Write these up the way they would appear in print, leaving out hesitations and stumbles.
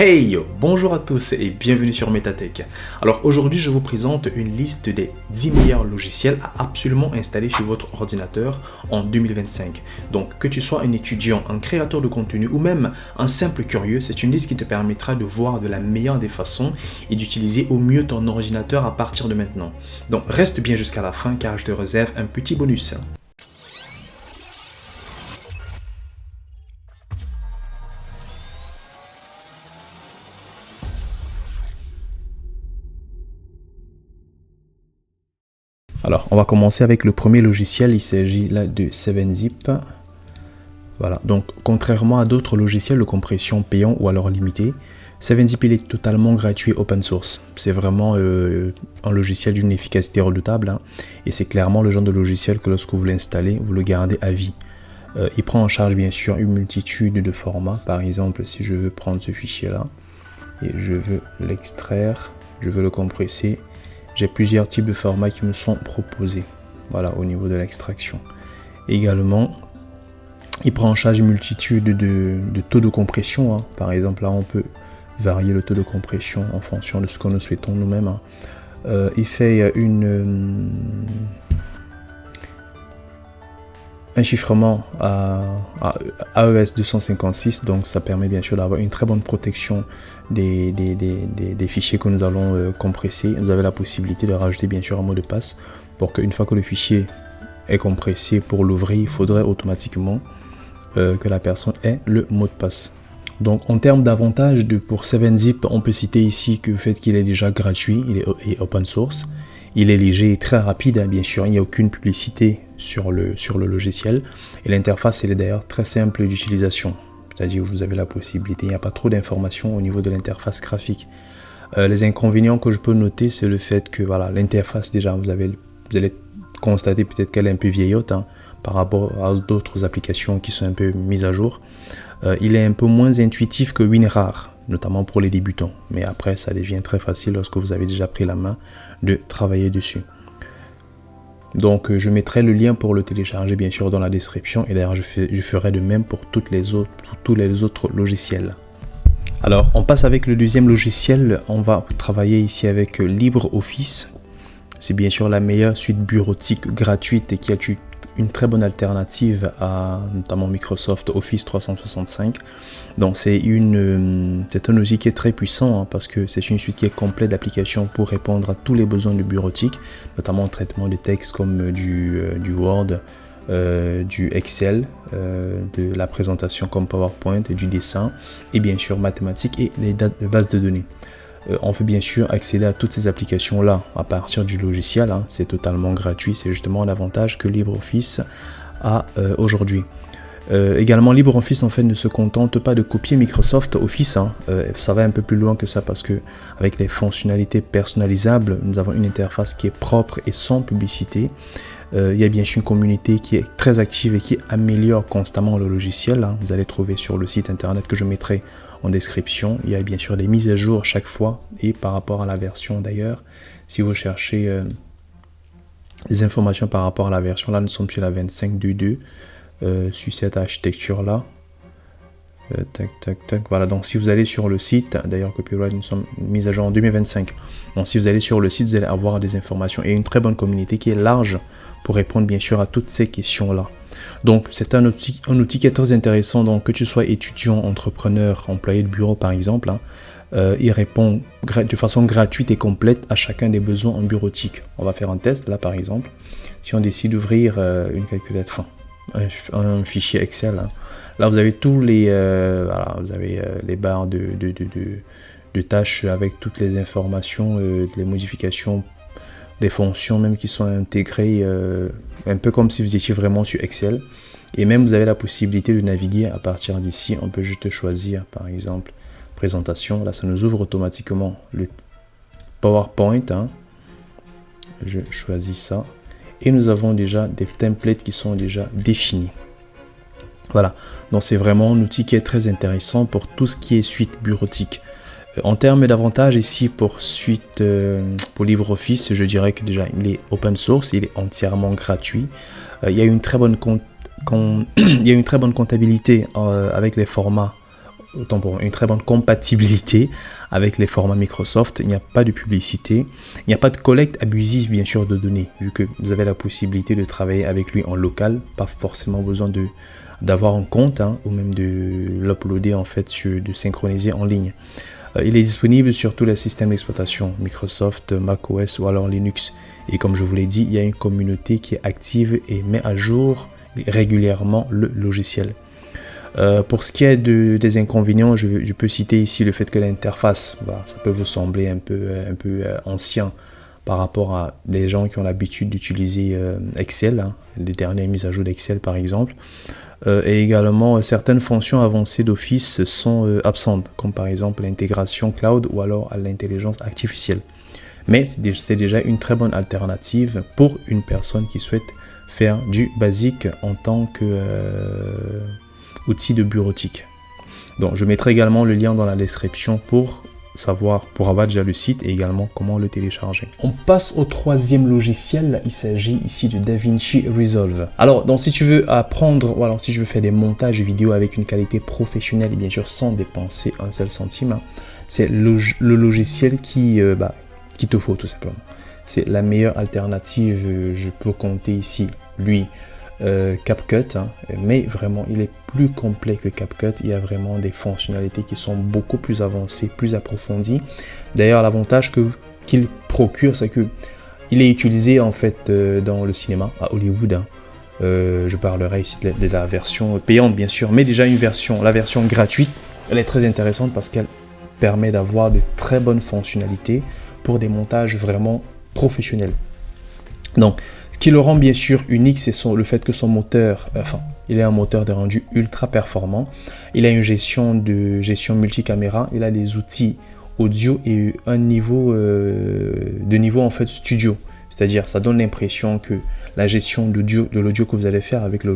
Hey, bonjour à tous et bienvenue sur Metatech. Alors aujourd'hui je vous présente une liste des 10 meilleurs logiciels à absolument installer sur votre ordinateur en 2025. Donc que tu sois un étudiant, un créateur de contenu ou même un simple curieux, c'est une liste qui te permettra de voir de la meilleure des façons et d'utiliser au mieux ton ordinateur à partir de maintenant. Donc reste bien jusqu'à la fin car je te réserve un petit bonus. Alors, on va commencer avec le premier logiciel, il s'agit là de 7zip. Voilà, donc contrairement à d'autres logiciels de compression payants ou alors limités, 7zip il est totalement gratuit open source. C'est vraiment un logiciel d'une efficacité redoutable et c'est clairement le genre de logiciel que lorsque vous l'installez, vous le gardez à vie. Il prend en charge bien sûr une multitude de formats. Par exemple, si je veux prendre ce fichier là et je veux l'extraire, je veux le compresser, j'ai plusieurs types de formats qui me sont proposés, voilà, au niveau de l'extraction. Également, il prend en charge une multitude de taux de compression. Par exemple, là, on peut varier le taux de compression en fonction de ce que nous souhaitons nous-mêmes. Il fait un chiffrement à AES 256, donc ça permet bien sûr d'avoir une très bonne protection des fichiers que nous allons compresser. Vous avez la possibilité de rajouter bien sûr un mot de passe pour qu'une fois que le fichier est compressé, pour l'ouvrir, il faudrait automatiquement que la personne ait le mot de passe. Donc en termes d'avantages pour 7zip, on peut citer ici que le fait qu'il est déjà gratuit, il est open source, il est léger et très rapide, bien sûr, il n'y a aucune publicité sur le logiciel et l'interface elle est d'ailleurs très simple d'utilisation, c'est-à-dire que vous avez la possibilité, il n'y a pas trop d'informations au niveau de l'interface graphique. Les inconvénients que je peux noter, c'est le fait que voilà, l'interface déjà vous allez constater peut-être qu'elle est un peu vieillotte par rapport à d'autres applications qui sont un peu mises à jour. Il est un peu moins intuitif que WinRAR, notamment pour les débutants, mais après ça devient très facile lorsque vous avez déjà pris la main de travailler dessus. Donc je mettrai le lien pour le télécharger bien sûr dans la description et d'ailleurs je ferai de même pour tous les autres logiciels. Alors on passe avec le deuxième logiciel, on va travailler ici avec LibreOffice. C'est bien sûr la meilleure suite bureautique gratuite et qui a une très bonne alternative à notamment Microsoft Office 365. Donc c'est un outil qui est très puissant parce que c'est une suite qui est complète d'applications pour répondre à tous les besoins de bureautique, notamment en traitement de texte comme du Word, du Excel, de la présentation comme PowerPoint, et du dessin et bien sûr mathématiques et les bases de données. On peut bien sûr accéder à toutes ces applications là à partir du logiciel, c'est totalement gratuit, c'est justement l'avantage que LibreOffice a aujourd'hui. Également LibreOffice en fait ne se contente pas de copier Microsoft Office, ça va un peu plus loin que ça parce que avec les fonctionnalités personnalisables, nous avons une interface qui est propre et sans publicité. Il y a bien sûr une communauté qui est très active et qui améliore constamment le logiciel. Vous allez trouver sur le site internet que je mettrai en description. Il y a bien sûr des mises à jour chaque fois et par rapport à la version d'ailleurs. Si vous cherchez des informations par rapport à la version, là nous sommes sur la 25.2.2 sur cette architecture là. Voilà, donc si vous allez sur le site, d'ailleurs copyright nous sommes mis à jour en 2025. Donc si vous allez sur le site, vous allez avoir des informations et une très bonne communauté qui est large pour répondre bien sûr à toutes ces questions là. Donc c'est un outil qui est très intéressant, donc que tu sois étudiant, entrepreneur, employé de bureau par exemple, il répond de façon gratuite et complète à chacun des besoins en bureautique. On va faire un test là par exemple, si on décide d'ouvrir une calculette, un fichier Excel, là vous avez tous les voilà, vous avez les barres de tâches avec toutes les informations, les modifications, les fonctions même qui sont intégrées, un peu comme si vous étiez vraiment sur Excel. Et même vous avez la possibilité de naviguer à partir d'ici. On peut juste choisir par exemple présentation. Là ça nous ouvre automatiquement le PowerPoint. Je choisis ça. Et nous avons déjà des templates qui sont déjà définis. Voilà, donc c'est vraiment un outil qui est très intéressant pour tout ce qui est suite bureautique. En termes d'avantages ici pour LibreOffice, je dirais que déjà il est open source, il est entièrement gratuit. Il y a une très bonne comptabilité avec les formats une très bonne compatibilité avec les formats Microsoft. Il n'y a pas de publicité, il n'y a pas de collecte abusive bien sûr de données, vu que vous avez la possibilité de travailler avec lui en local, pas forcément besoin d'avoir un compte ou même de l'uploader en fait, de synchroniser en ligne. Il est disponible sur tous les systèmes d'exploitation, Microsoft, macOS ou alors Linux. Et comme je vous l'ai dit, il y a une communauté qui est active et met à jour régulièrement le logiciel. Pour ce qui est des inconvénients, je peux citer ici le fait que l'interface, ça peut vous sembler un peu ancien par rapport à des gens qui ont l'habitude d'utiliser Excel, les dernières mises à jour d'Excel par exemple. Et également, certaines fonctions avancées d'Office sont absentes, comme par exemple l'intégration cloud ou alors l'intelligence artificielle. Mais c'est déjà une très bonne alternative pour une personne qui souhaite faire du basique en tant qu'outil de bureautique. Donc, je mettrai également le lien dans la description pour avoir déjà le site et également comment le télécharger. On passe au troisième logiciel, il s'agit ici de DaVinci Resolve. Alors, donc si tu veux apprendre, ou alors si je veux faire des montages vidéo avec une qualité professionnelle et bien sûr sans dépenser un seul centime, c'est le logiciel qui te faut tout simplement. C'est la meilleure alternative, je peux compter ici, lui, CapCut, mais vraiment il est plus complet que CapCut. Il y a vraiment des fonctionnalités qui sont beaucoup plus avancées, plus approfondies. D'ailleurs, l'avantage qu'il procure, c'est que il est utilisé en fait dans le cinéma à Hollywood. Je parlerai ici de la version payante bien sûr, mais déjà la version gratuite, elle est très intéressante parce qu'elle permet d'avoir de très bonnes fonctionnalités pour des montages vraiment professionnels. Donc, ce qui le rend bien sûr unique, c'est le fait que son moteur, il est un moteur de rendu ultra performant. Il a une gestion multicaméra, il a des outils audio et un niveau en fait studio. C'est-à-dire, ça donne l'impression que la gestion de l'audio que vous allez faire avec le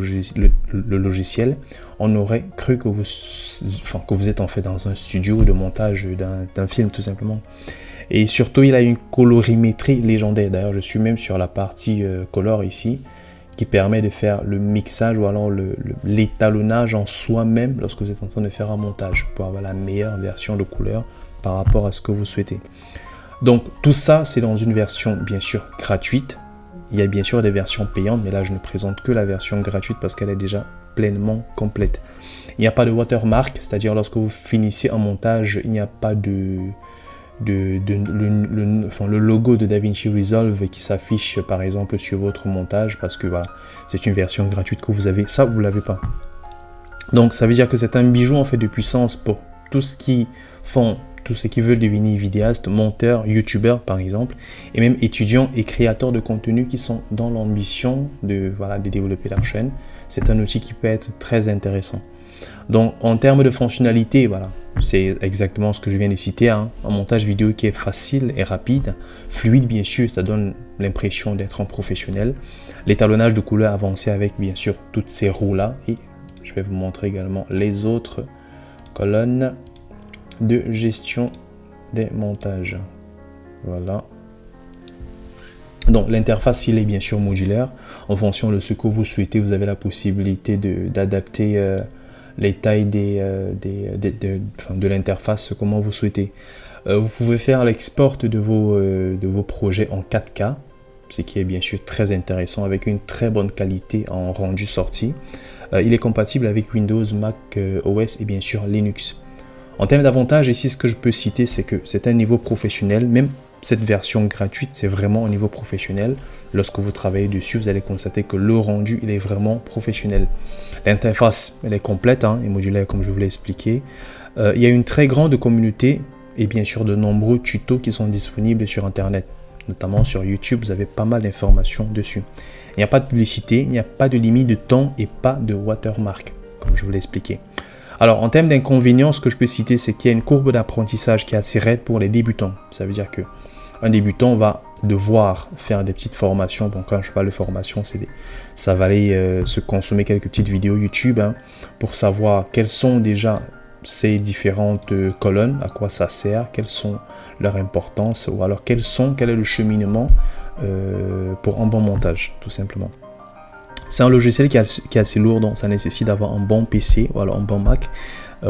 logiciel, on aurait cru que vous êtes en fait dans un studio de montage d'un film tout simplement. Et surtout, il a une colorimétrie légendaire. D'ailleurs, je suis même sur la partie color ici, qui permet de faire le mixage ou alors l'étalonnage en soi-même lorsque vous êtes en train de faire un montage pour avoir la meilleure version de couleur par rapport à ce que vous souhaitez. Donc, tout ça, c'est dans une version bien sûr gratuite. Il y a bien sûr des versions payantes, mais là, je ne présente que la version gratuite parce qu'elle est déjà pleinement complète. Il n'y a pas de watermark, c'est-à-dire lorsque vous finissez un montage, il n'y a pas le logo de DaVinci Resolve qui s'affiche par exemple sur votre montage parce que voilà, c'est une version gratuite que vous avez, ça vous l'avez pas. Donc ça veut dire que c'est un bijou en fait de puissance pour tous ceux qui veulent devenir vidéastes, monteurs, youtubeurs par exemple, et même étudiants et créateurs de contenu qui sont dans l'ambition de développer leur chaîne. C'est un outil qui peut être très intéressant. Donc en termes de fonctionnalité, voilà, c'est exactement ce que je viens de citer, un montage vidéo qui est facile et rapide, fluide bien sûr, ça donne l'impression d'être un professionnel. L'étalonnage de couleurs avancé avec bien sûr toutes ces roues là, et je vais vous montrer également les autres colonnes de gestion des montages. Voilà. Donc l'interface il est bien sûr modulaire, en fonction de ce que vous souhaitez, vous avez la possibilité d'adapter les tailles de l'interface comment vous souhaitez. Vous pouvez faire l'export de vos projets en 4K, ce qui est bien sûr très intéressant avec une très bonne qualité en rendu sorti. Il est compatible avec Windows, Mac OS et bien sûr Linux. En termes d'avantages, ici ce que je peux citer, c'est que c'est un niveau professionnel. Même cette version gratuite, c'est vraiment au niveau professionnel. Lorsque vous travaillez dessus, vous allez constater que le rendu, il est vraiment professionnel. L'interface, elle est complète et modulaire comme je vous l'ai expliqué. Il y a une très grande communauté et bien sûr de nombreux tutos qui sont disponibles sur Internet. Notamment sur YouTube, vous avez pas mal d'informations dessus. Il n'y a pas de publicité, il n'y a pas de limite de temps et pas de watermark, comme je vous l'ai expliqué. Alors, en termes d'inconvénients, ce que je peux citer, c'est qu'il y a une courbe d'apprentissage qui est assez raide pour les débutants. Ça veut dire que un débutant va devoir faire des petites formations. Bon, quand je parle de formation, ça va aller se consommer quelques petites vidéos YouTube pour savoir quelles sont déjà ces différentes colonnes, à quoi ça sert, quelles sont leurs importances, ou alors quel est le cheminement pour un bon montage, tout simplement. C'est un logiciel qui est assez lourd, donc ça nécessite d'avoir un bon PC ou alors un bon Mac.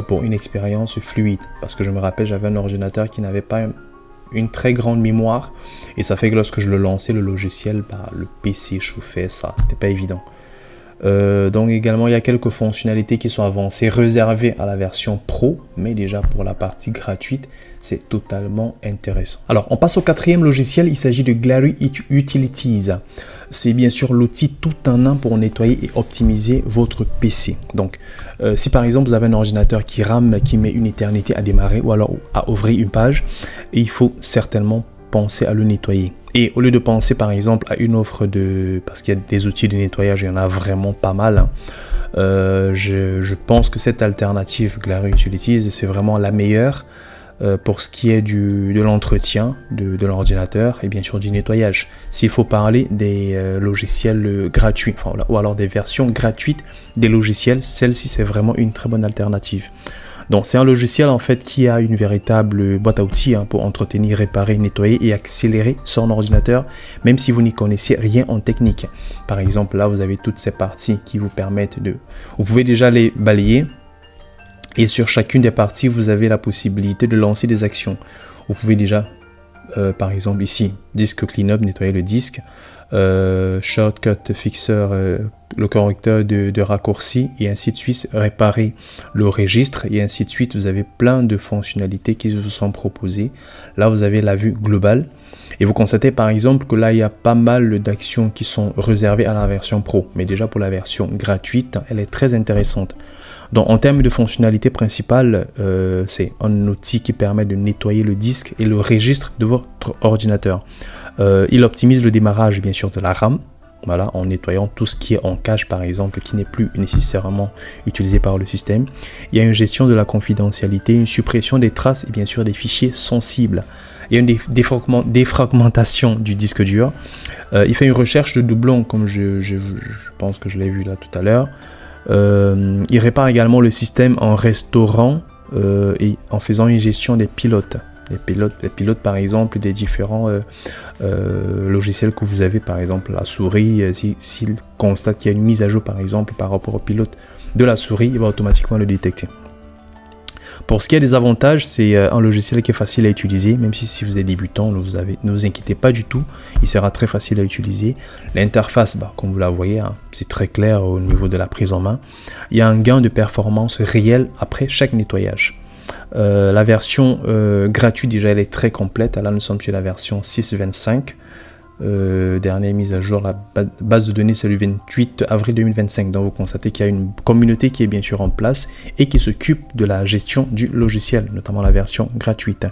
pour une expérience fluide. Parce que je me rappelle, j'avais un ordinateur qui n'avait pas une très grande mémoire et ça fait que lorsque je le lançais, le logiciel, le PC chauffait, ça, c'était pas évident. Donc également, il y a quelques fonctionnalités qui sont avancées, réservées à la version Pro, mais déjà pour la partie gratuite, c'est totalement intéressant. Alors, on passe au quatrième logiciel, il s'agit de Glary Utilities. C'est bien sûr l'outil tout en un pour nettoyer et optimiser votre PC. Donc, si par exemple vous avez un ordinateur qui rame, qui met une éternité à démarrer ou alors à ouvrir une page, il faut certainement penser à le nettoyer. Et au lieu de penser par exemple à une offre parce qu'il y a des outils de nettoyage, il y en a vraiment pas mal, hein. Je pense que cette alternative Glary Utilities, c'est vraiment la meilleure pour ce qui est de l'entretien de l'ordinateur et bien sûr du nettoyage. S'il faut parler des logiciels gratuits, ou alors des versions gratuites des logiciels, celle-ci c'est vraiment une très bonne alternative. Donc c'est un logiciel en fait qui a une véritable boîte à outils pour entretenir, réparer, nettoyer et accélérer son ordinateur, même si vous n'y connaissez rien en technique. Par exemple, là vous avez toutes ces parties qui vous permettent vous pouvez déjà les balayer et sur chacune des parties vous avez la possibilité de lancer des actions. Vous pouvez déjà, par exemple ici, disque cleanup, nettoyer le disque, shortcut fixeur, le correcteur de raccourcis et ainsi de suite, réparer le registre et ainsi de suite. Vous avez plein de fonctionnalités qui vous sont proposées. Là vous avez la vue globale et vous constatez par exemple que là il y a pas mal d'actions qui sont réservées à la version Pro, mais déjà pour la version gratuite elle est très intéressante. Donc en termes de fonctionnalité principale, c'est un outil qui permet de nettoyer le disque et le registre de votre ordinateur. Il optimise le démarrage bien sûr de la RAM, voilà, en nettoyant tout ce qui est en cache par exemple, qui n'est plus nécessairement utilisé par le système. Il y a une gestion de la confidentialité, une suppression des traces et bien sûr des fichiers sensibles. Il y a une défragmentation du disque dur. Il fait une recherche de doublons, comme je pense que je l'ai vu là tout à l'heure. Il répare également le système en restaurant et en faisant une gestion des pilotes. Les pilotes par exemple des différents logiciels que vous avez, par exemple la souris, s'il constate qu'il y a une mise à jour par exemple par rapport au pilote de la souris, il va automatiquement le détecter. Pour ce qui est des avantages, c'est un logiciel qui est facile à utiliser, même si vous êtes débutant, ne vous inquiétez pas du tout, il sera très facile à utiliser. L'interface, comme vous la voyez, hein, c'est très clair au niveau de la prise en main. Il y a un gain de performance réel après chaque nettoyage. La version gratuite déjà elle est très complète. Là nous sommes sur la version 6.25. Dernière mise à jour, la base de données c'est le 28 avril 2025. Donc vous constatez qu'il y a une communauté qui est bien sûr en place et qui s'occupe de la gestion du logiciel, notamment la version gratuite.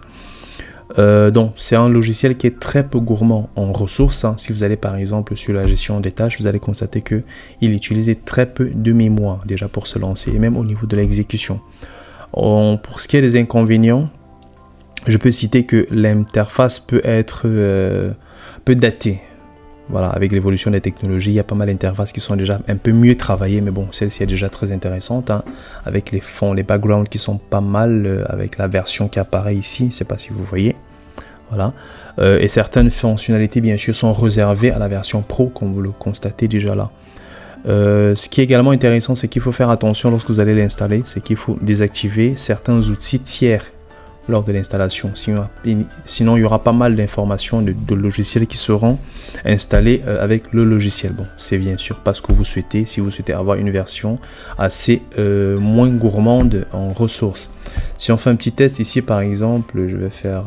Donc c'est un logiciel qui est très peu gourmand en ressources, hein. Si vous allez par exemple sur la gestion des tâches, vous allez constater que il utilisait très peu de mémoire déjà pour se lancer, et même au niveau de l'exécution. Pour ce qui est des inconvénients, je peux citer que l'interface peut être peu datée. Voilà, avec l'évolution des technologies, il y a pas mal d'interfaces qui sont déjà un peu mieux travaillées, mais bon, celle-ci est déjà très intéressante, hein, avec les fonds, les backgrounds qui sont pas mal, avec la version qui apparaît ici, je ne sais pas si vous voyez. Voilà. Et certaines fonctionnalités, bien sûr, sont réservées à la version Pro, comme vous le constatez déjà là. Ce qui est également intéressant, c'est qu'il faut faire attention lorsque vous allez l'installer, c'est qu'il faut désactiver certains outils tiers lors de l'installation. Sinon, il y aura pas mal d'informations de logiciels qui seront installés avec le logiciel. Bon, c'est bien sûr pas ce que vous souhaitez, si vous souhaitez avoir une version assez moins gourmande en ressources. Si on fait un petit test ici, par exemple, je vais faire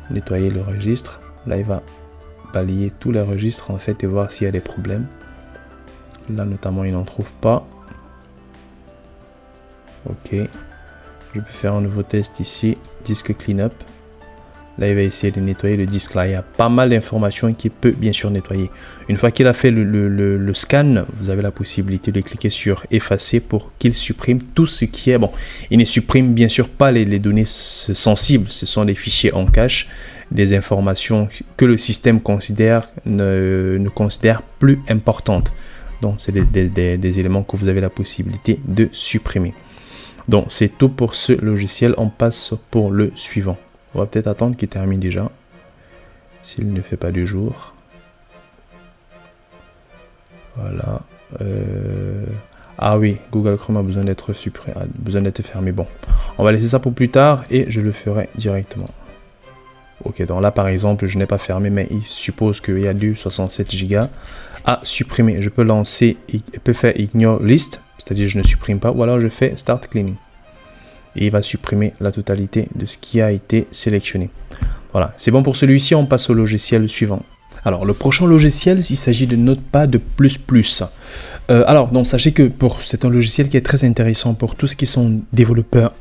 nettoyer le registre. Là, il va balayer tous les registres en fait et voir s'il y a des problèmes. Là notamment il n'en trouve pas. Ok, je peux faire un nouveau test ici, disque cleanup. Là il va essayer de nettoyer le disque. Là il y a pas mal d'informations qu'il peut bien sûr nettoyer. Une fois qu'il a fait le scan, vous avez la possibilité de cliquer sur effacer pour qu'il supprime tout ce qui est bon. Il ne supprime bien sûr pas les données sensibles, ce sont des fichiers en cache, des informations que le système ne considère plus importantes. Donc, c'est des éléments que vous avez la possibilité de supprimer. Donc, c'est tout pour ce logiciel. On passe pour le suivant. On va peut-être attendre qu'il termine déjà. S'il ne fait pas du jour. Voilà. Ah oui, Google Chrome a besoin d'être supprimé, a besoin d'être fermé. Bon, on va laisser ça pour plus tard et je le ferai directement. Ok, donc là par exemple, je n'ai pas fermé, mais il suppose qu'il y a du 67 Go à supprimer. Je peux lancer, je peux faire ignore list, c'est-à-dire je ne supprime pas, ou alors je fais start cleaning. Et il va supprimer la totalité de ce qui a été sélectionné. Voilà, c'est bon pour celui-ci, on passe au logiciel suivant. Alors, le prochain logiciel, il s'agit de Notepad++. Alors, donc, sachez que c'est un logiciel qui est très intéressant pour tous ceux qui sont développeurs,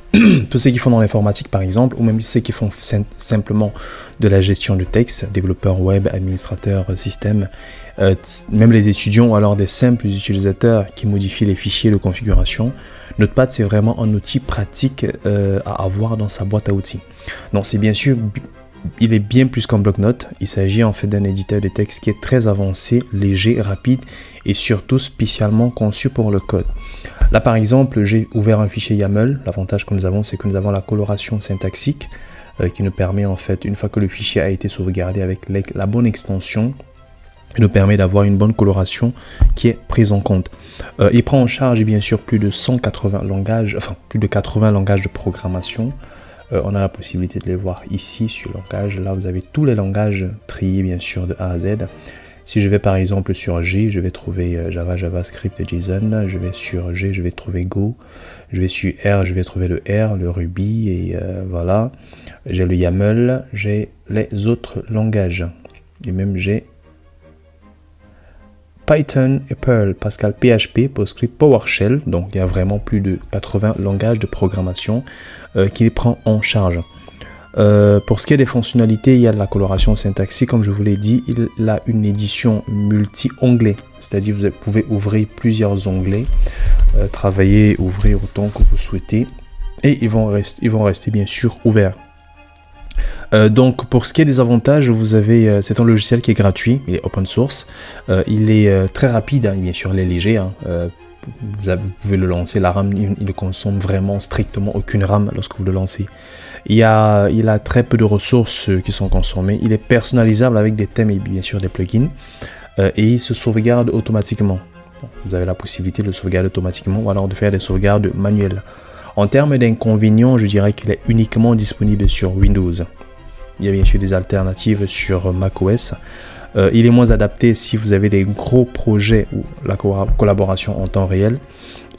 tous ceux qui font dans l'informatique par exemple, ou même ceux qui font simplement de la gestion de texte, développeurs web, administrateurs, système, même les étudiants ou alors des simples utilisateurs qui modifient les fichiers de configuration. Notepad, c'est vraiment un outil pratique à avoir dans sa boîte à outils. Donc, c'est bien sûr... Il est bien plus qu'un bloc-notes. Il s'agit en fait d'un éditeur de texte qui est très avancé, léger, rapide et surtout spécialement conçu pour le code. Là par exemple, j'ai ouvert un fichier YAML. L'avantage que nous avons, c'est que nous avons la coloration syntaxique qui nous permet en fait, une fois que le fichier a été sauvegardé avec la bonne extension, il nous permet d'avoir une bonne coloration qui est prise en compte. Il prend en charge bien sûr plus de 180 langages, enfin plus de 80 langages de programmation. On a la possibilité de les voir ici sur le langage. Là, vous avez tous les langages triés, bien sûr, de A à Z. Si je vais par exemple sur G, je vais trouver Java, JavaScript, JSON. Je vais sur G, je vais trouver Go. Je vais sur R, je vais trouver le R, le Ruby. Et voilà. J'ai le YAML, j'ai les autres langages. Et même j'ai Python et Perl, Pascal, PHP, PostScript, PowerShell. Donc, il y a vraiment plus de 80 langages de programmation qu'il prend en charge. Pour ce qui est des fonctionnalités, il y a de la coloration syntaxique, comme je vous l'ai dit. Il a une édition multi-onglets, c'est-à-dire vous pouvez ouvrir plusieurs onglets, travailler, ouvrir autant que vous souhaitez, et ils vont rester bien sûr ouverts. Donc pour ce qui est des avantages, vous avez, c'est un logiciel qui est gratuit, il est open source, il est très rapide, hein, bien sûr il est léger, hein, vous pouvez le lancer, la RAM il ne consomme vraiment strictement aucune RAM lorsque vous le lancez. Il a très peu de ressources qui sont consommées, il est personnalisable avec des thèmes et bien sûr des plugins, et il se sauvegarde automatiquement. Bon, vous avez la possibilité de le sauvegarder automatiquement ou alors de faire des sauvegardes manuelles. En termes d'inconvénients, je dirais qu'il est uniquement disponible sur Windows. Il y a bien sûr des alternatives sur macOS. Il est moins adapté si vous avez des gros projets ou la collaboration en temps réel.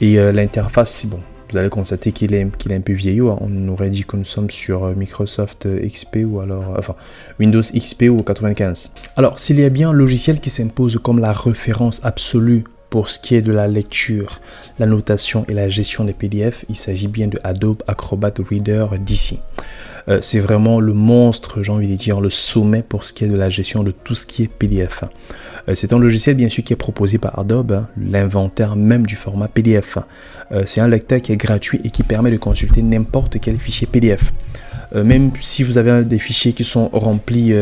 Et l'interface, bon, vous allez constater qu'il est un peu vieillot. Hein. On aurait dit que nous sommes sur Microsoft XP ou alors, enfin, Windows XP ou 95. Alors, s'il y a bien un logiciel qui s'impose comme la référence absolue pour ce qui est de la lecture, la notation et la gestion des PDF, il s'agit bien de Adobe Acrobat Reader d'ici. C'est vraiment le monstre, j'ai envie de dire, le sommet pour ce qui est de la gestion de tout ce qui est PDF. C'est un logiciel bien sûr qui est proposé par Adobe, hein, l'inventaire même du format PDF. C'est un lecteur qui est gratuit et qui permet de consulter n'importe quel fichier PDF. Même si vous avez des fichiers qui sont remplis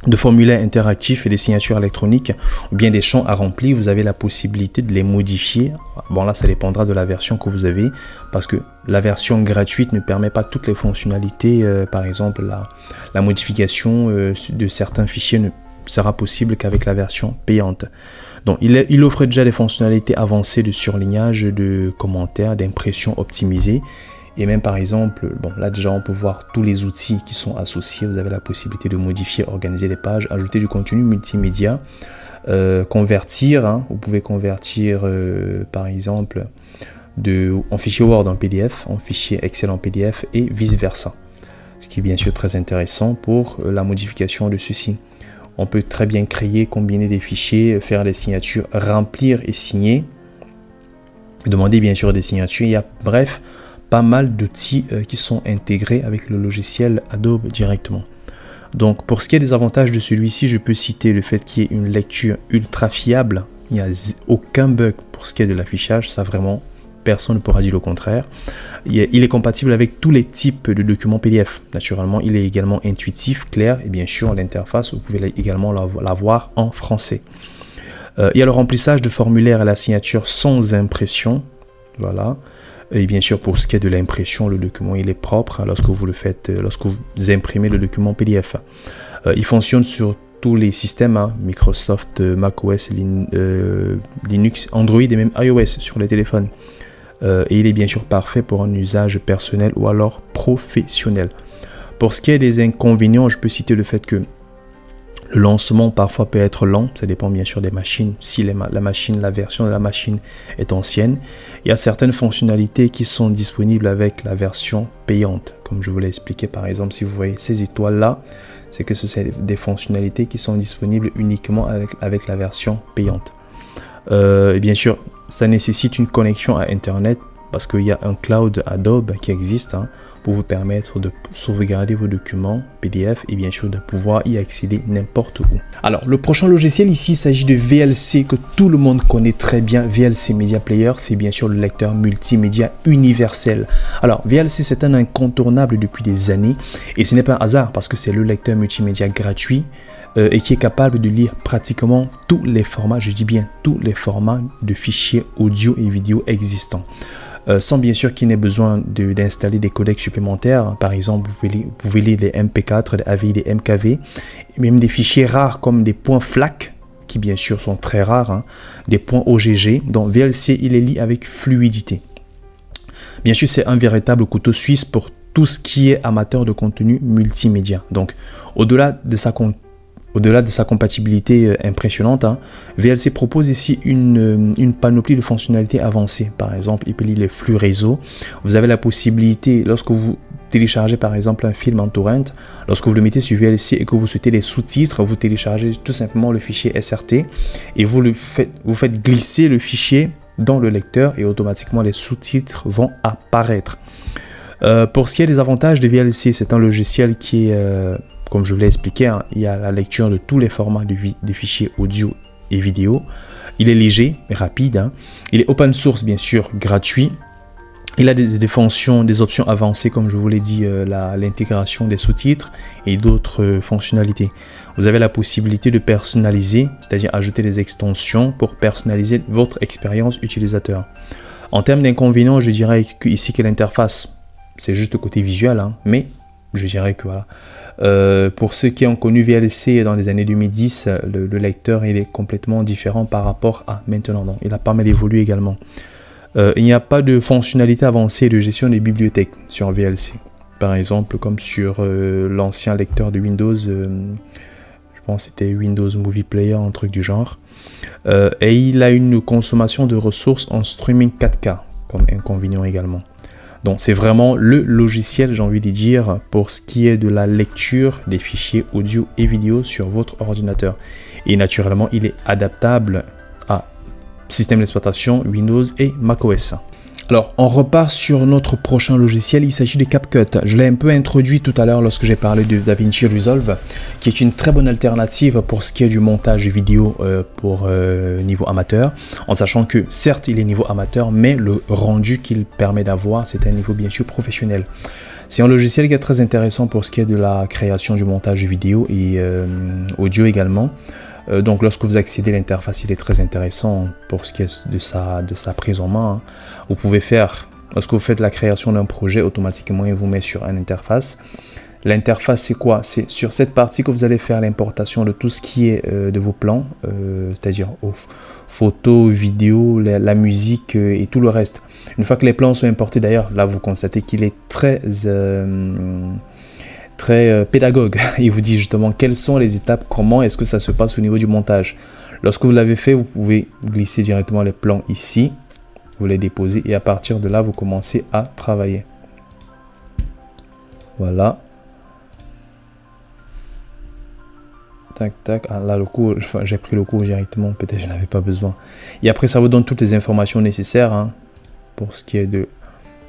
de formulaires interactifs et des signatures électroniques ou bien des champs à remplir, vous avez la possibilité de les modifier. Bon là ça dépendra de la version que vous avez parce que la version gratuite ne permet pas toutes les fonctionnalités. Par exemple la modification de certains fichiers ne sera possible qu'avec la version payante. Donc il offre déjà des fonctionnalités avancées de surlignage, de commentaires, d'impression optimisée. Et même par exemple, bon là déjà on peut voir tous les outils qui sont associés. Vous avez la possibilité de modifier, organiser des pages, ajouter du contenu multimédia, convertir. Hein, vous pouvez convertir par exemple en fichier Word en PDF, en fichier Excel en PDF et vice versa. Ce qui est bien sûr très intéressant pour la modification de ceci. On peut très bien créer, combiner des fichiers, faire des signatures, remplir et signer. Demander bien sûr des signatures. Il y a bref pas mal d'outils qui sont intégrés avec le logiciel Adobe directement. Donc pour ce qui est des avantages de celui-ci, je peux citer le fait qu'il y ait une lecture ultra fiable. Il n'y a aucun bug pour ce qui est de l'affichage, ça vraiment personne ne pourra dire le contraire. Il est compatible avec tous les types de documents PDF. Naturellement, il est également intuitif, clair et bien sûr l'interface, vous pouvez également la voir en français. Il y a le remplissage de formulaires et la signature sans impression. Voilà. Et bien sûr, pour ce qui est de l'impression, le document il est propre lorsque vous le faites, lorsque vous imprimez le document PDF. Il fonctionne sur tous les systèmes, hein, Microsoft, macOS, Linux, Android et même iOS sur les téléphones. Et il est bien sûr parfait pour un usage personnel ou alors professionnel. Pour ce qui est des inconvénients, je peux citer le fait que le lancement parfois peut être lent, ça dépend bien sûr des machines. Si la version de la machine est ancienne, il y a certaines fonctionnalités qui sont disponibles avec la version payante. Comme je vous l'ai expliqué par exemple, si vous voyez ces étoiles là, c'est que ce sont des fonctionnalités qui sont disponibles uniquement avec la version payante. Et bien sûr, ça nécessite une connexion à Internet parce qu'il y a un cloud Adobe qui existe pour vous permettre de sauvegarder vos documents PDF et bien sûr de pouvoir y accéder n'importe où. Alors, le prochain logiciel ici, il s'agit de VLC que tout le monde connaît très bien. VLC Media Player, c'est bien sûr le lecteur multimédia universel. Alors, VLC, c'est un incontournable depuis des années et ce n'est pas un hasard parce que c'est le lecteur multimédia gratuit et qui est capable de lire pratiquement tous les formats, je dis bien tous les formats de fichiers audio et vidéo existants. Sans bien sûr qu'il n'ait besoin d'installer des codecs supplémentaires. Par exemple, vous pouvez lire des MP4, des AVI, des MKV, même des fichiers rares comme des points FLAC, qui bien sûr sont très rares, des points OGG. Donc VLC, il les lit avec fluidité. Bien sûr, c'est un véritable couteau suisse pour tout ce qui est amateur de contenu multimédia. Donc, au-delà de sa compatibilité impressionnante, VLC propose ici une panoplie de fonctionnalités avancées. Par exemple, il peut lire les flux réseau. Vous avez la possibilité, lorsque vous téléchargez par exemple un film en torrent, lorsque vous le mettez sur VLC et que vous souhaitez les sous-titres, vous téléchargez tout simplement le fichier SRT et vous faites glisser le fichier dans le lecteur et automatiquement les sous-titres vont apparaître. Pour ce qui est des avantages de VLC, c'est un logiciel qui est comme je vous l'ai expliqué, il y a la lecture de tous les formats de fichiers audio et vidéo. Il est léger et rapide. Il est open source, bien sûr, gratuit. Il a des fonctions, des options avancées, comme je vous l'ai dit, l'intégration des sous-titres et d'autres fonctionnalités. Vous avez la possibilité de personnaliser, c'est-à-dire ajouter des extensions pour personnaliser votre expérience utilisateur. En termes d'inconvénients, je dirais ici que l'interface, c'est juste le côté visuel, mais je dirais que voilà. Pour ceux qui ont connu VLC dans les années 2010, le lecteur il est complètement différent par rapport à maintenant. Donc, il a pas mal évolué également. Il n'y a pas de fonctionnalité avancée de gestion des bibliothèques sur VLC. Par exemple, comme sur l'ancien lecteur de Windows, je pense que c'était Windows Movie Player, un truc du genre. Et il a une consommation de ressources en streaming 4K comme inconvénient également. Donc c'est vraiment le logiciel, j'ai envie de dire, pour ce qui est de la lecture des fichiers audio et vidéo sur votre ordinateur. Et naturellement, il est adaptable à système d'exploitation Windows et macOS. Alors, on repart sur notre prochain logiciel, il s'agit de CapCut. Je l'ai un peu introduit tout à l'heure lorsque j'ai parlé de DaVinci Resolve, qui est une très bonne alternative pour ce qui est du montage vidéo pour niveau amateur, en sachant que certes il est niveau amateur, mais le rendu qu'il permet d'avoir, c'est un niveau bien sûr professionnel. C'est un logiciel qui est très intéressant pour ce qui est de la création du montage vidéo et audio également. Donc lorsque vous accédez à l'interface, il est très intéressant pour ce qui est de sa prise en main. Vous pouvez faire, lorsque vous faites la création d'un projet, automatiquement il vous met sur une interface. L'interface c'est quoi? C'est sur cette partie que vous allez faire l'importation de tout ce qui est de vos plans, c'est-à-dire photos, vidéos, la musique et tout le reste. Une fois que les plans sont importés d'ailleurs, là vous constatez qu'il est très pédagogue. Il vous dit justement quelles sont les étapes, comment est-ce que ça se passe au niveau du montage. Lorsque vous l'avez fait, vous pouvez glisser directement les plans ici, vous les déposez et à partir de là, vous commencez à travailler. Voilà. Tac, tac. Ah, là, le cours, j'ai pris le cours directement. Peut-être je n'avais pas besoin. Et après, ça vous donne toutes les informations nécessaires pour ce qui est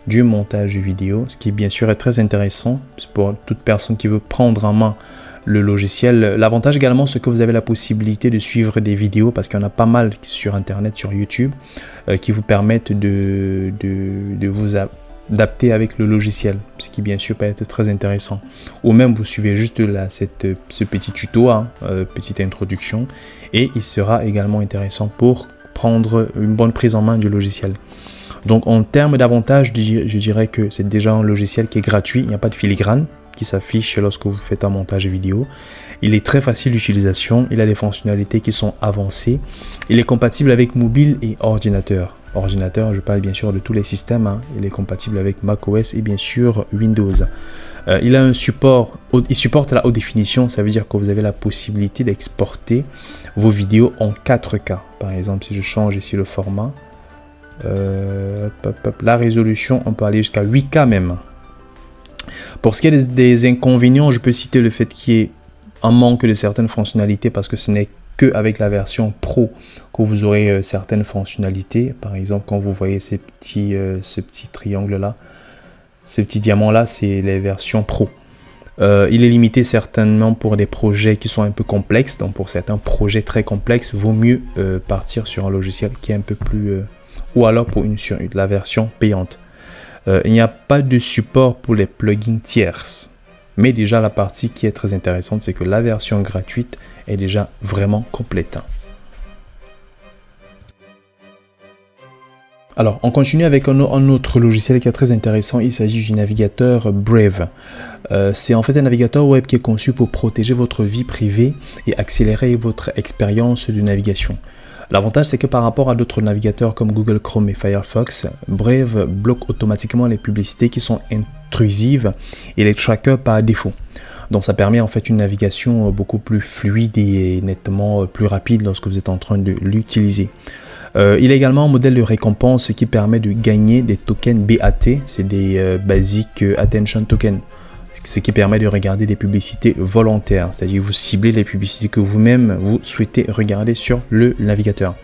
du montage vidéo, ce qui bien sûr est très intéressant pour toute personne qui veut prendre en main le logiciel. L'avantage également, c'est que vous avez la possibilité de suivre des vidéos, parce qu'il y en a pas mal sur internet, sur YouTube, qui vous permettent de vous adapter avec le logiciel, ce qui bien sûr peut être très intéressant. Ou même vous suivez juste ce petit tuto, petite introduction, et il sera également intéressant pour prendre une bonne prise en main du logiciel. Donc en termes d'avantages, je dirais que c'est déjà un logiciel qui est gratuit, il n'y a pas de filigrane. qui s'affiche lorsque vous faites un montage vidéo. Il est très facile d'utilisation, il a des fonctionnalités qui sont avancées. Il est compatible avec mobile et ordinateur. Ordinateur, je parle bien sûr de tous les systèmes, hein. Il est compatible avec macOS et bien sûr Windows. Il a un support, il supporte la haute définition, ça veut dire que vous avez la possibilité d'exporter vos vidéos en 4K. Par exemple, si je change ici le format, la résolution, on peut aller jusqu'à 8K même. Pour ce qui est des inconvénients, je peux citer le fait qu'il y ait un manque de certaines fonctionnalités parce que ce n'est qu'avec la version Pro que vous aurez certaines fonctionnalités. Par exemple, quand vous voyez ce petit triangle là, ce petit diamant là, c'est les versions Pro. Il est limité certainement pour des projets qui sont un peu complexes. Donc pour certains projets très complexes, vaut mieux partir sur un logiciel qui est un peu plus... ou alors pour la version payante. Il n'y a pas de support pour les plugins tierces. Mais déjà la partie qui est très intéressante, c'est que la version gratuite est déjà vraiment complète. Alors, on continue avec un autre logiciel qui est très intéressant. Il s'agit du navigateur Brave. C'est en fait un navigateur web qui est conçu pour protéger votre vie privée et accélérer votre expérience de navigation. L'avantage, c'est que par rapport à d'autres navigateurs comme Google Chrome et Firefox, Brave bloque automatiquement les publicités qui sont intrusives et les trackers par défaut. Donc ça permet en fait une navigation beaucoup plus fluide et nettement plus rapide lorsque vous êtes en train de l'utiliser. Il a également un modèle de récompense qui permet de gagner des tokens BAT, c'est des Basic Attention Tokens, ce qui permet de regarder des publicités volontaires, c'est-à-dire vous ciblez les publicités que vous-même vous souhaitez regarder sur le navigateur.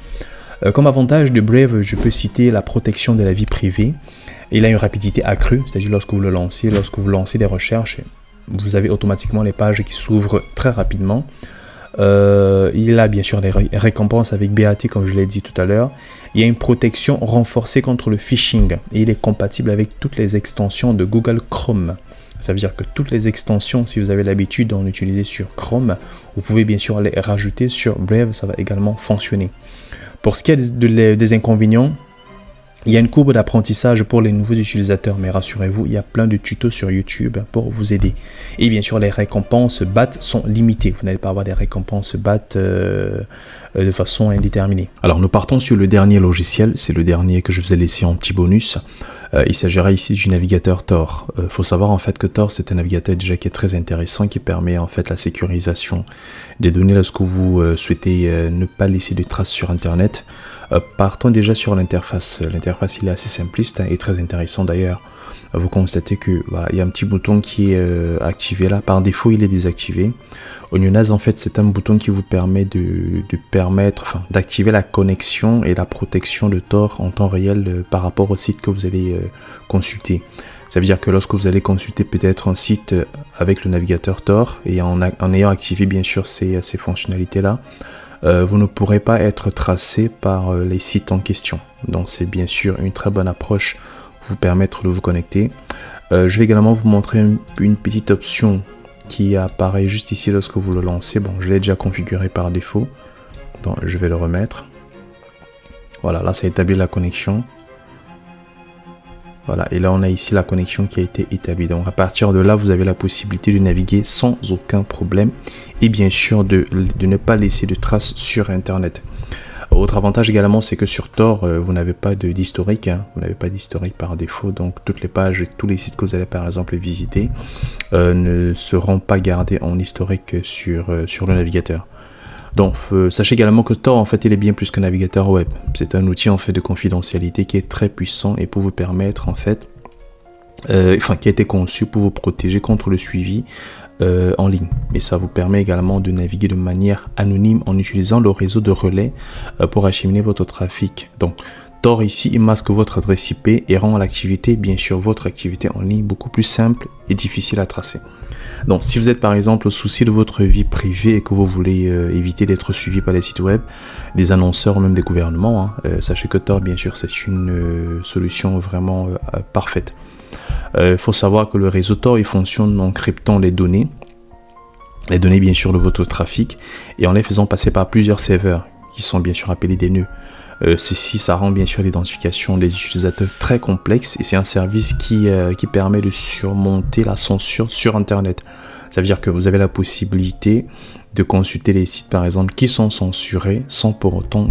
Comme avantage de Brave, je peux citer la protection de la vie privée. Il a une rapidité accrue, c'est-à-dire lorsque vous le lancez, lorsque vous lancez des recherches, vous avez automatiquement les pages qui s'ouvrent très rapidement. Il a bien sûr des récompenses avec BAT comme je l'ai dit tout à l'heure. Il y a une protection renforcée contre le phishing et il est compatible avec toutes les extensions de Google Chrome. Ça veut dire que toutes les extensions, si vous avez l'habitude d'en utiliser sur Chrome, vous pouvez bien sûr les rajouter sur Brave, ça va également fonctionner. Pour ce qui est des inconvénients, il y a une courbe d'apprentissage pour les nouveaux utilisateurs, mais rassurez-vous, il y a plein de tutos sur YouTube pour vous aider. Et bien sûr, les récompenses BAT sont limitées. Vous n'allez pas avoir des récompenses BAT de façon indéterminée. Alors, nous partons sur le dernier logiciel. C'est le dernier que je vous ai laissé en petit bonus. Il s'agira ici du navigateur Tor. Faut savoir en fait que Tor, c'est un navigateur déjà qui est très intéressant, qui permet en fait la sécurisation des données lorsque vous souhaitez ne pas laisser de traces sur Internet. Partons déjà sur l'interface. L'interface, il est assez simpliste et très intéressant d'ailleurs. Vous constatez que voilà, il y a un petit bouton qui est activé là. Par défaut, il est désactivé. Onionaz, en fait, c'est un bouton qui vous permet d'activer la connexion et la protection de Tor en temps réel par rapport au site que vous allez consulter. Ça veut dire que lorsque vous allez consulter peut-être un site avec le navigateur Tor et en ayant activé bien sûr ces fonctionnalités-là, vous ne pourrez pas être tracé par les sites en question. Donc c'est bien sûr une très bonne approche pour vous permettre de vous connecter. Je vais également vous montrer une petite option qui apparaît juste ici lorsque vous le lancez. Bon, je l'ai déjà configuré par défaut. Donc je vais le remettre. Voilà, là ça établit la connexion. Voilà, et là on a ici la connexion qui a été établie. Donc à partir de là, vous avez la possibilité de naviguer sans aucun problème et bien sûr de ne pas laisser de traces sur Internet. Autre avantage également, c'est que sur Tor, vous n'avez pas d'historique, hein. Vous n'avez pas d'historique par défaut, donc toutes les pages et tous les sites que vous allez par exemple visiter ne seront pas gardés en historique sur le navigateur. Donc sachez également que Tor en fait il est bien plus qu'un navigateur web. C'est un outil en fait de confidentialité qui est très puissant et pour vous permettre en fait, qui a été conçu pour vous protéger contre le suivi en ligne. Et ça vous permet également de naviguer de manière anonyme en utilisant le réseau de relais pour acheminer votre trafic. Donc Tor ici, il masque votre adresse IP et rend l'activité, bien sûr votre activité en ligne, beaucoup plus simple et difficile à tracer. Donc si vous êtes par exemple au souci de votre vie privée et que vous voulez éviter d'être suivi par les sites web, des annonceurs ou même des gouvernements, sachez que Tor bien sûr c'est une solution vraiment parfaite. Il faut savoir que le réseau Tor il fonctionne en cryptant les données bien sûr de votre trafic et en les faisant passer par plusieurs serveurs qui sont bien sûr appelés des nœuds. Ceci, ça rend bien sûr l'identification des utilisateurs très complexe et c'est un service qui permet de surmonter la censure sur Internet. Ça veut dire que vous avez la possibilité de consulter les sites par exemple qui sont censurés sans pour autant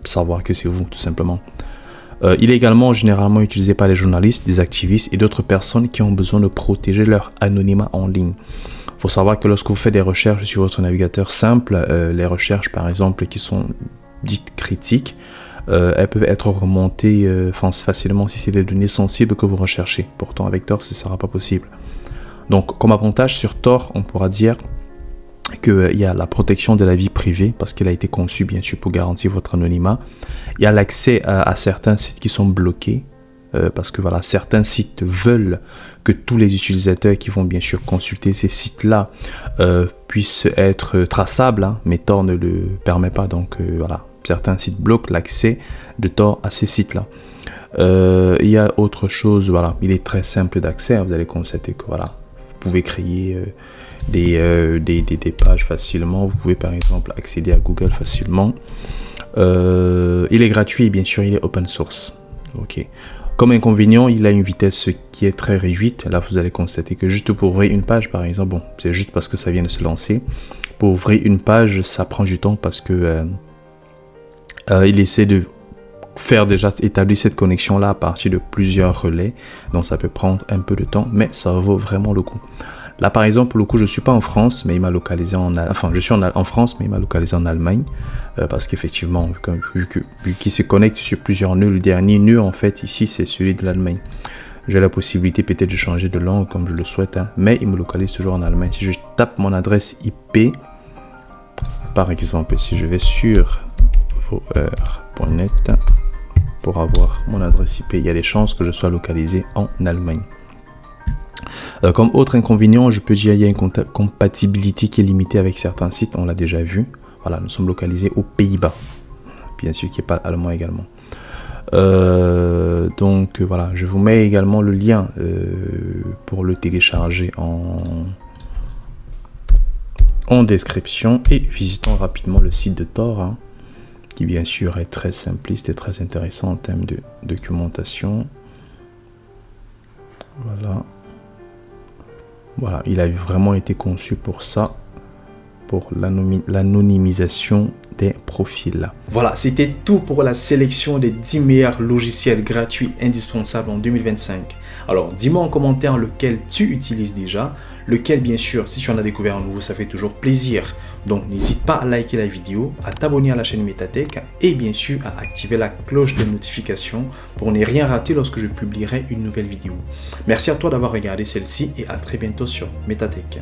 savoir que c'est vous tout simplement. Il est également généralement utilisé par les journalistes, des activistes et d'autres personnes qui ont besoin de protéger leur anonymat en ligne. Il faut savoir que lorsque vous faites des recherches sur votre navigateur simple, les recherches par exemple qui sont dites critiques, elles peuvent être remontées facilement si c'est des données sensibles que vous recherchez. Pourtant avec Tor, ce ne sera pas possible. Donc comme avantage sur Tor, on pourra dire qu'il y a la protection de la vie privée parce qu'il a été conçu bien sûr pour garantir votre anonymat. Il y a l'accès à certains sites qui sont bloqués parce que voilà, certains sites veulent que tous les utilisateurs qui vont bien sûr consulter ces sites-là puissent être traçables, hein, mais Tor ne le permet pas. Donc voilà, certains sites bloquent l'accès de Tor à ces sites-là. Il y a autre chose, voilà, il est très simple d'accès. Vous allez constater que voilà, vous pouvez créer des pages facilement. Vous pouvez par exemple accéder à Google facilement. Il est gratuit et bien sûr il est open source. Ok. Comme inconvénient, il a une vitesse qui est très réduite. Là, vous allez constater que juste pour ouvrir une page, par exemple, bon, c'est juste parce que ça vient de se lancer. Pour ouvrir une page, ça prend du temps parce que il essaie de établir cette connexion-là à partir de plusieurs relais. Donc, ça peut prendre un peu de temps, mais ça vaut vraiment le coup. Là, par exemple, pour le coup, je ne suis pas en France, mais il m'a localisé je suis en France, mais il m'a localisé en Allemagne. Parce qu'effectivement, vu qu'il se connecte sur plusieurs nœuds, le dernier nœud, en fait, ici, c'est celui de l'Allemagne. J'ai la possibilité peut-être de changer de langue comme je le souhaite, hein, mais il me localise toujours en Allemagne. Si je tape mon adresse IP, par exemple, si je vais sur VR.net pour avoir mon adresse IP, il y a des chances que je sois localisé en Allemagne. Comme autre inconvénient, je peux dire qu'il y a une compatibilité qui est limitée avec certains sites, on l'a déjà vu. Voilà, nous sommes localisés aux Pays-Bas, bien sûr qui n'est pas allemand également. Donc voilà, je vous mets également le lien pour le télécharger en description et visitons rapidement le site de Tor, hein, qui bien sûr est très simpliste et très intéressant en termes de documentation. Voilà, il a vraiment été conçu pour ça, pour l'anonymisation des profils. Voilà, c'était tout pour la sélection des 10 meilleurs logiciels gratuits indispensables en 2025. Alors, dis-moi en commentaire lequel tu utilises déjà, lequel bien sûr, si tu en as découvert un nouveau, ça fait toujours plaisir. Donc, n'hésite pas à liker la vidéo, à t'abonner à la chaîne Metatech et bien sûr à activer la cloche de notification pour ne rien rater lorsque je publierai une nouvelle vidéo. Merci à toi d'avoir regardé celle-ci et à très bientôt sur Metatech.